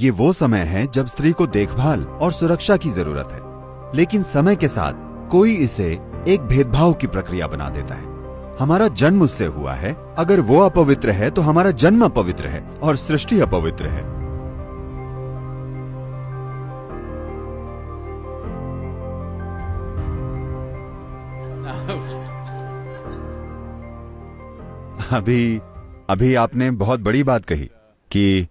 ये वो समय है जब स्त्री को देखभाल और सुरक्षा की जरूरत है, लेकिन समय के साथ कोई इसे एक भेदभाव की प्रक्रिया बना देता है। हमारा जन्म उससे हुआ है, अगर वो अपवित्र है तो हमारा जन्म अपवित्र है और सृष्टि अपवित्र है। अभी आपने बहुत बड़ी बात कही कि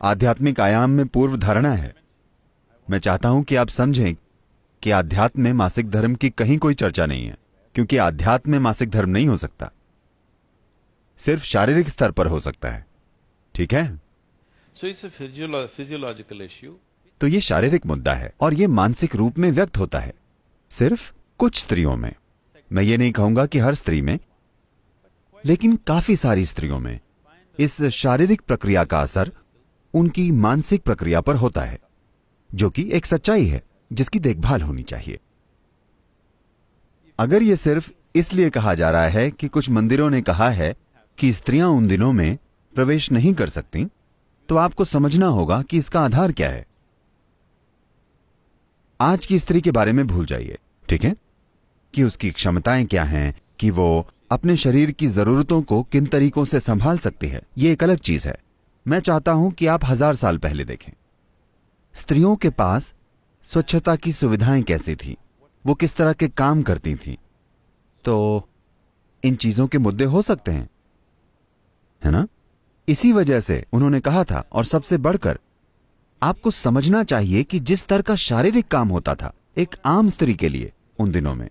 आध्यात्मिक आयाम में पूर्व धारणा है। मैं चाहता हूं कि आप समझें कि आध्यात्म में मासिक धर्म की कहीं कोई चर्चा नहीं है, क्योंकि आध्यात्म में मासिक धर्म नहीं हो सकता, सिर्फ शारीरिक स्तर पर हो सकता है। ठीक है? So it's a physiological issue. तो ये शारीरिक मुद्दा है और ये मानसिक रूप में व्यक्त होता है सिर्फ कुछ स्त्रियों में। मैं ये नहीं कहूंगा कि हर स्त्री में, लेकिन काफी सारी स्त्रियों में इस शारीरिक प्रक्रिया का असर उनकी मानसिक प्रक्रिया पर होता है, जो कि एक सच्चाई है जिसकी देखभाल होनी चाहिए। अगर ये सिर्फ इसलिए कहा जा रहा है कि कुछ मंदिरों ने कहा है कि स्त्रियां उन दिनों में प्रवेश नहीं कर सकती, तो आपको समझना होगा कि इसका आधार क्या है। आज की स्त्री के बारे में भूल जाइए, ठीक है? कि उसकी क्षमताएं क्या हैं, कि वो अपने शरीर की जरूरतों को किन तरीकों से संभाल सकती है, ये एक अलग चीज है। मैं चाहता हूं कि आप 1000 साल पहले देखें। स्त्रियों के पास स्वच्छता की सुविधाएं कैसी थी, वो किस तरह के काम करती थी। तो इन चीजों के मुद्दे हो सकते हैं, है ना? इसी वजह से उन्होंने कहा था, और सबसे बढ़कर आपको समझना चाहिए कि जिस स्तर का शारीरिक काम होता था एक आम स्त्री के लिए उन दिनों में,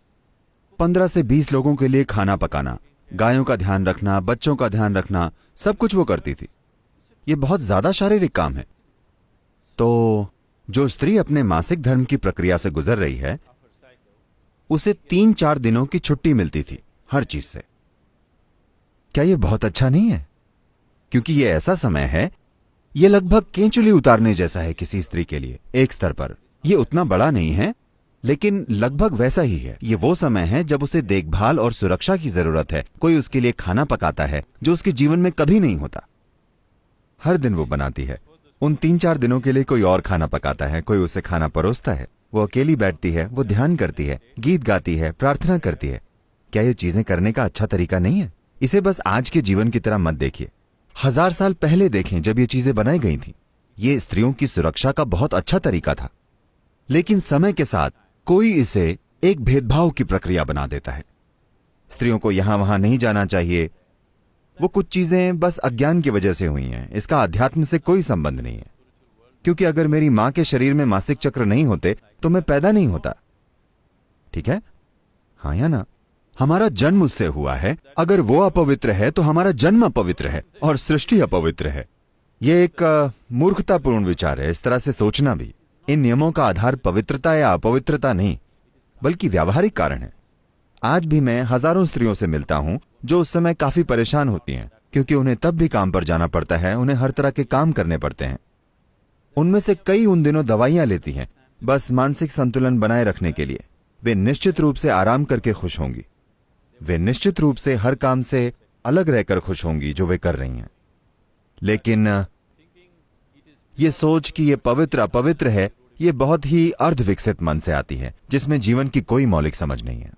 15 से 20 लोगों के लिए खाना पकाना, गायों का ध्यान रखना, बच्चों का ध्यान रखना, सब कुछ वो करती थी। ये बहुत ज्यादा शारीरिक काम है। तो जो स्त्री अपने मासिक धर्म की प्रक्रिया से गुजर रही है, उसे 3-4 दिनों की छुट्टी मिलती थी हर चीज से। क्या ये बहुत अच्छा नहीं है? क्योंकि ये ऐसा समय है, ये लगभग केंचुली उतारने जैसा है किसी स्त्री के लिए एक स्तर पर। ये उतना बड़ा नहीं है, लेकिन लगभग वैसा ही है। ये वो समय है जब उसे देखभाल और सुरक्षा की जरूरत है। कोई उसके लिए खाना पकाता है, जो उसके जीवन में कभी नहीं होता। हर दिन वो बनाती है। उन 3-4 दिनों के लिए कोई और खाना पकाता है, कोई उसे खाना परोसता है। वो अकेली बैठती है, वो ध्यान करती है, गीत गाती है, प्रार्थना करती है। क्या ये चीजें करने का अच्छा तरीका नहीं है? इसे बस आज के जीवन की तरह मत देखिए। 1000 साल पहले देखें, जब ये चीजें बनाई गई थी। ये स्त्रियों की सुरक्षा का बहुत अच्छा तरीका था, लेकिन समय के साथ कोई इसे एक भेदभाव की प्रक्रिया बना देता है। स्त्रियों को यहां वहां नहीं जाना चाहिए। वो कुछ चीजें बस अज्ञान की वजह से हुई हैं। इसका अध्यात्म से कोई संबंध नहीं है, क्योंकि अगर मेरी मां के शरीर में मासिक चक्र नहीं होते तो मैं पैदा नहीं होता। ठीक है? हाँ या ना? हमारा जन्म उससे हुआ है, अगर वो अपवित्र है तो हमारा जन्म अपवित्र है और सृष्टि अपवित्र है। यह एक मूर्खतापूर्ण विचार है, इस तरह से सोचना भी। इन नियमों का आधार पवित्रता या अपवित्रता नहीं, बल्कि व्यावहारिक कारण है। आज भी मैं हजारों स्त्रियों से मिलता हूं जो उस समय काफी परेशान होती हैं, क्योंकि उन्हें तब भी काम पर जाना पड़ता है, उन्हें हर तरह के काम करने पड़ते हैं। उनमें से कई उन दिनों दवाइयां लेती हैं, बस मानसिक संतुलन बनाए रखने के लिए। वे निश्चित रूप से आराम करके खुश होंगी। वे निश्चित रूप से हर काम से अलग रहकर खुश होंगी जो वे कर रही हैं। लेकिन ये सोच कि ये पवित्र अपवित्र है, ये बहुत ही अर्ध विकसित मन से आती है, जिसमें जीवन की कोई मौलिक समझ नहीं है।